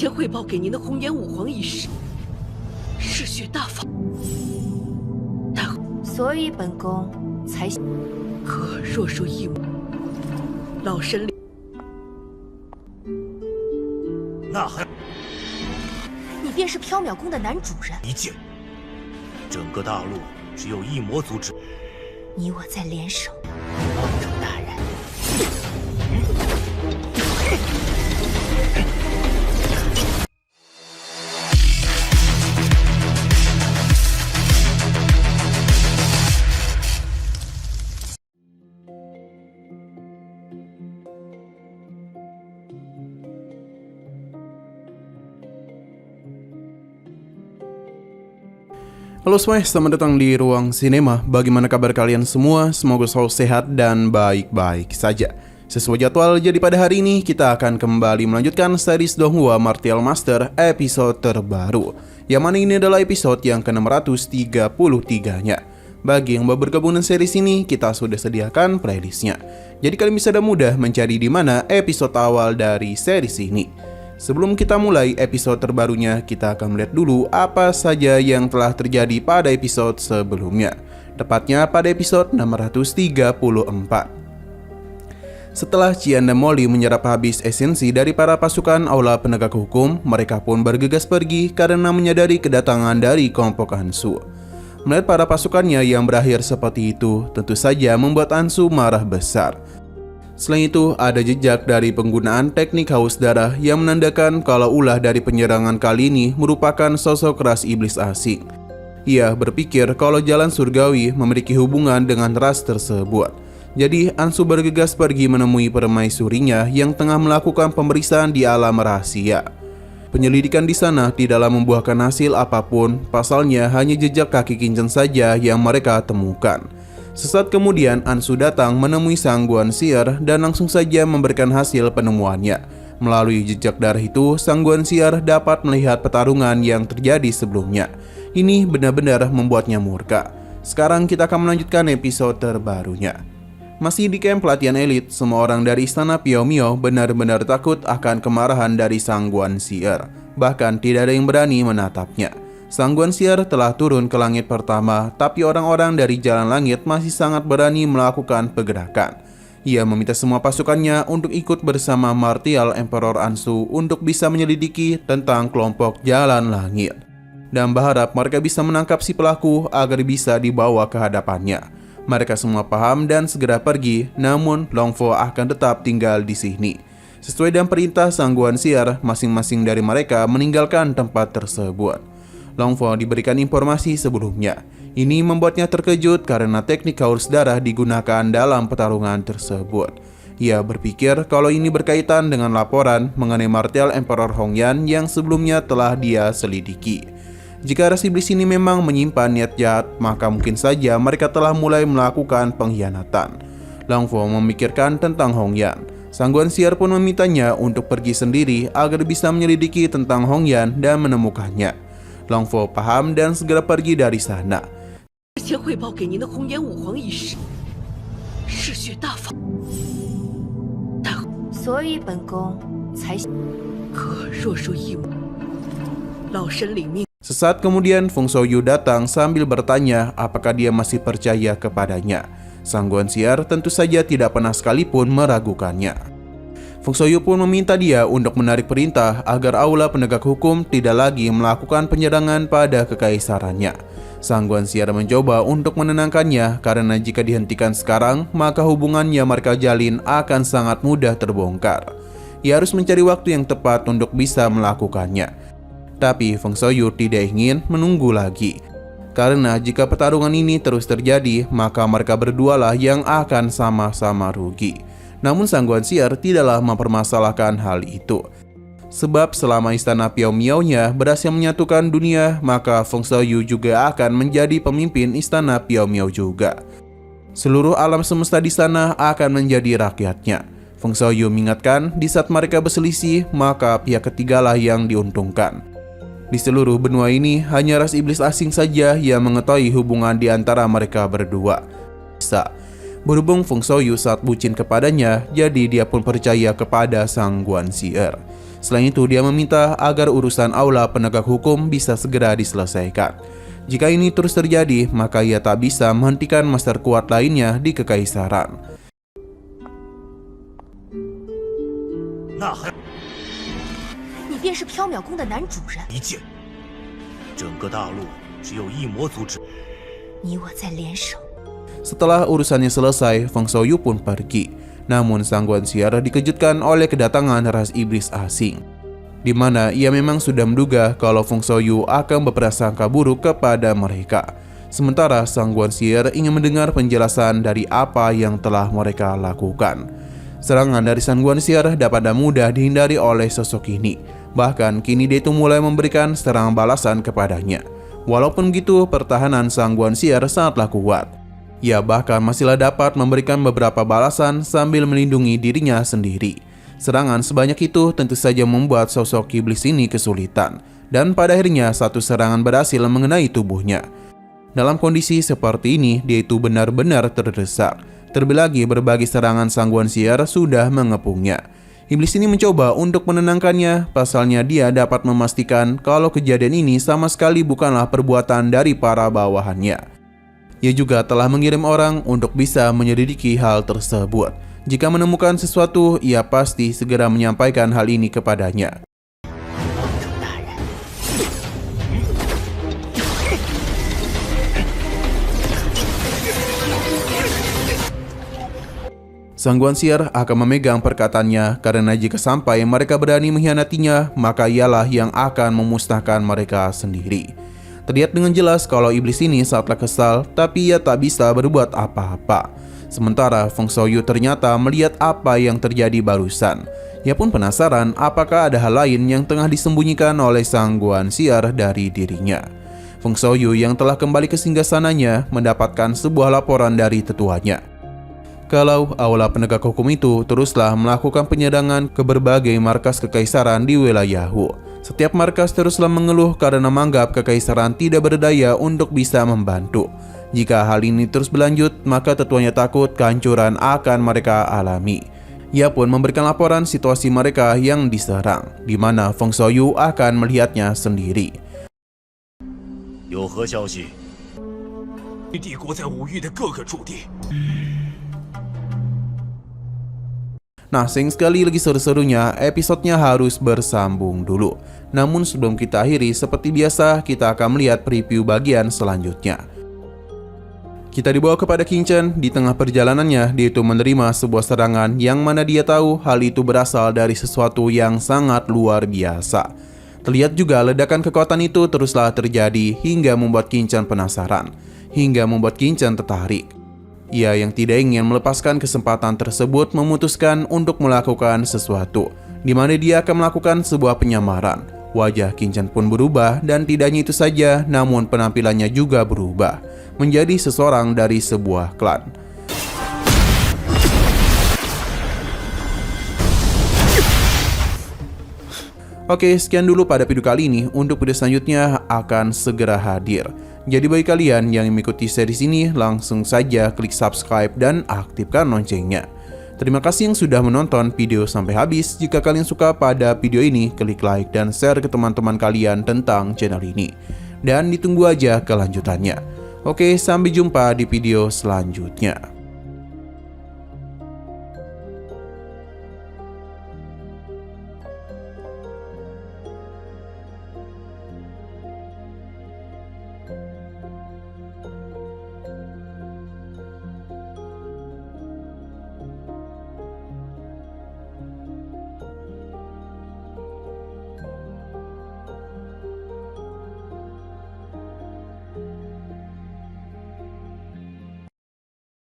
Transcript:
前汇报给您的红颜武皇一事，嗜血大法，但所以本宫才可若说一母，老神灵，那还你便是缥缈宫的男主人。一剑，整个大陆只有一魔族之，你我再联手，帮主大人。Halo semuanya, selamat datang di Ruang Sinema. Bagaimana kabar kalian semua? Semoga selalu sehat dan baik-baik saja. Sesuai jadwal, jadi pada hari ini kita akan kembali melanjutkan series Donghua Martial Master episode terbaru, yang mana ini adalah episode yang ke-633-nya. Bagi yang baru bergabung dengan series ini, kita sudah sediakan playlistnya. Jadi kalian bisa dengan mudah mencari di mana episode awal dari series ini. Sebelum kita mulai episode terbarunya, kita akan melihat dulu apa saja yang telah terjadi pada episode sebelumnya, tepatnya pada episode 634. Setelah Qian dan Molly menyerap habis esensi dari para pasukan aula penegak hukum, mereka pun bergegas pergi karena menyadari kedatangan dari kelompok Ansu. Melihat para pasukannya yang berakhir seperti itu, tentu saja membuat Ansu marah besar. Selain itu, ada jejak dari penggunaan teknik haus darah yang menandakan kalau ulah dari penyerangan kali ini merupakan sosok ras iblis asing. Ia berpikir kalau jalan surgawi memiliki hubungan dengan ras tersebut. Jadi, Ansu bergegas pergi menemui permaisurinya yang tengah melakukan pemeriksaan di alam rahasia. Penyelidikan di sana tidaklah membuahkan hasil apapun, pasalnya hanya jejak kaki Qinzhen saja yang mereka temukan. Sesaat kemudian, Ansu datang menemui Sang Guanxia dan langsung saja memberikan hasil penemuannya. Melalui jejak darah itu, Sang Guanxia dapat melihat pertarungan yang terjadi sebelumnya. Ini benar-benar membuatnya murka. Sekarang kita akan melanjutkan episode terbarunya. Masih di camp pelatihan elit, semua orang dari istana Piao Miao benar-benar takut akan kemarahan dari Sang Guanxia. Bahkan tidak ada yang berani menatapnya. Sang Guanxia telah turun ke langit pertama, tapi orang-orang dari jalan langit masih sangat berani melakukan pergerakan. Ia meminta semua pasukannya untuk ikut bersama Martial Emperor Ansu untuk bisa menyelidiki tentang kelompok jalan langit, dan berharap mereka bisa menangkap si pelaku agar bisa dibawa ke hadapannya. Mereka semua paham dan segera pergi, namun Longfo akan tetap tinggal di sini. Sesuai dengan perintah Sang Guanxia, masing-masing dari mereka meninggalkan tempat tersebut. Longfo diberikan informasi sebelumnya. Ini membuatnya terkejut karena teknik haus darah digunakan dalam pertarungan tersebut. Ia berpikir kalau ini berkaitan dengan laporan mengenai Martial Emperor Hongyan yang sebelumnya telah dia selidiki. Jika ras iblis ini memang menyimpan niat jahat, maka mungkin saja mereka telah mulai melakukan pengkhianatan. Longfo memikirkan tentang Hongyan. Sang Guanxia pun memintanya untuk pergi sendiri agar bisa menyelidiki tentang Hongyan dan menemukannya. Longfo paham dan segera pergi dari sana. 之前汇报给您的红颜武皇一事，嗜血大法，但所以本宫才可若说一母，老神领命。 Sesaat kemudian, Feng Xiaoyu datang sambil bertanya apakah dia masih percaya kepadanya. Sang Guanxia tentu saja tidak pernah sekalipun meragukannya. Feng Xiaoyu pun meminta dia untuk menarik perintah agar aula penegak hukum tidak lagi melakukan penyerangan pada kekaisarannya. Sang Guanxia mencoba untuk menenangkannya karena jika dihentikan sekarang, maka hubungan yang mereka jalin akan sangat mudah terbongkar. Ia harus mencari waktu yang tepat untuk bisa melakukannya. Tapi Feng Xiaoyu tidak ingin menunggu lagi. Karena jika pertarungan ini terus terjadi, maka mereka berdualah yang akan sama-sama rugi. Namun Sang Guanxia tidaklah mempermasalahkan hal itu. Sebab selama istana Piao Miao-nya berhasil menyatukan dunia, maka Feng Xiaoyu juga akan menjadi pemimpin istana Piao Miao juga. Seluruh alam semesta di sana akan menjadi rakyatnya. Feng Xiaoyu mengingatkan, di saat mereka berselisih, maka pihak ketigalah yang diuntungkan. Di seluruh benua ini, hanya ras iblis asing saja yang mengetahui hubungan di antara mereka berdua. Berhubung Feng Xiaoyu saat bucin kepadanya, jadi dia pun percaya kepada Sang Guanxia. Selain itu, dia meminta agar urusan aula penegak hukum bisa segera diselesaikan. Jika ini terus terjadi, maka ia tak bisa menghentikan master kuat lainnya di kekaisaran. 那还你便是缥缈宫的男主人。一剑，整个大陆只有一魔族之。你我在联手。 Setelah urusannya selesai, Feng Xiaoyu pun pergi. Namun Sang Guanxiar dikejutkan oleh kedatangan ras iblis asing, di mana ia memang sudah menduga kalau Feng Xiaoyu akan berprasangka buruk kepada mereka. Sementara Sang Guanxiar ingin mendengar penjelasan dari apa yang telah mereka lakukan. Serangan dari Sang Guanxiar dapat mudah dihindari oleh sosok ini. Bahkan kini dia itu mulai memberikan serangan balasan kepadanya. Walaupun begitu, pertahanan Sang Guanxiar sangatlah kuat. Ia bahkan masihlah dapat memberikan beberapa balasan sambil melindungi dirinya sendiri. Serangan sebanyak itu tentu saja membuat sosok iblis ini kesulitan. Dan pada akhirnya satu serangan berhasil mengenai tubuhnya. Dalam kondisi seperti ini, dia itu benar-benar terdesak. Terlebih lagi berbagai serangan Sang Guanxiar sudah mengepungnya. Iblis ini mencoba untuk menenangkannya, pasalnya dia dapat memastikan kalau kejadian ini sama sekali bukanlah perbuatan dari para bawahannya. Ia juga telah mengirim orang untuk bisa menyelidiki hal tersebut. Jika menemukan sesuatu, ia pasti segera menyampaikan hal ini kepadanya. Sang Guanxiar akan memegang perkataannya karena jika sampai mereka berani mengkhianatinya, maka ialah yang akan memusnahkan mereka sendiri. Terlihat dengan jelas kalau iblis ini sangatlah kesal, tapi ia tak bisa berbuat apa-apa. Sementara Feng Xiaoyu ternyata melihat apa yang terjadi barusan. Ia pun penasaran apakah ada hal lain yang tengah disembunyikan oleh Sang Guanxiar dari dirinya. Feng Xiaoyu yang telah kembali ke singgasananya mendapatkan sebuah laporan dari tetuanya. Kalau aula penegak hukum itu teruslah melakukan penyerangan ke berbagai markas kekaisaran di wilayah Wu. Setiap markas teruslah mengeluh karena menganggap kekaisaran tidak berdaya untuk bisa membantu. Jika hal ini terus berlanjut, maka tetuanya takut kehancuran akan mereka alami. Ia pun memberikan laporan situasi mereka yang diserang, di mana Feng Xiaoyu akan melihatnya sendiri. 有何消息？帝国在五域的各个驻地。 Nah, sayang sekali lagi seru-serunya, episodenya harus bersambung dulu. Namun sebelum kita akhiri, seperti biasa, kita akan melihat preview bagian selanjutnya. Kita dibawa kepada Qin Chen. Di tengah perjalanannya, dia itu menerima sebuah serangan yang mana dia tahu hal itu berasal dari sesuatu yang sangat luar biasa. Terlihat juga ledakan kekuatan itu teruslah terjadi hingga membuat Qin Chen penasaran, hingga membuat Qin Chen tertarik. Ia yang tidak ingin melepaskan kesempatan tersebut memutuskan untuk melakukan sesuatu, di mana dia akan melakukan sebuah penyamaran. Wajah Qin Chen pun berubah dan tidak hanya itu saja, namun penampilannya juga berubah menjadi seseorang dari sebuah klan. Oke, sekian dulu pada video kali ini. Untuk video selanjutnya akan segera hadir. Jadi bagi kalian yang mengikuti series ini, langsung saja klik subscribe dan aktifkan loncengnya. Terima kasih yang sudah menonton video sampai habis. Jika kalian suka pada video ini, klik like dan share ke teman-teman kalian tentang channel ini. Dan ditunggu aja kelanjutannya. Oke, sampai jumpa di video selanjutnya.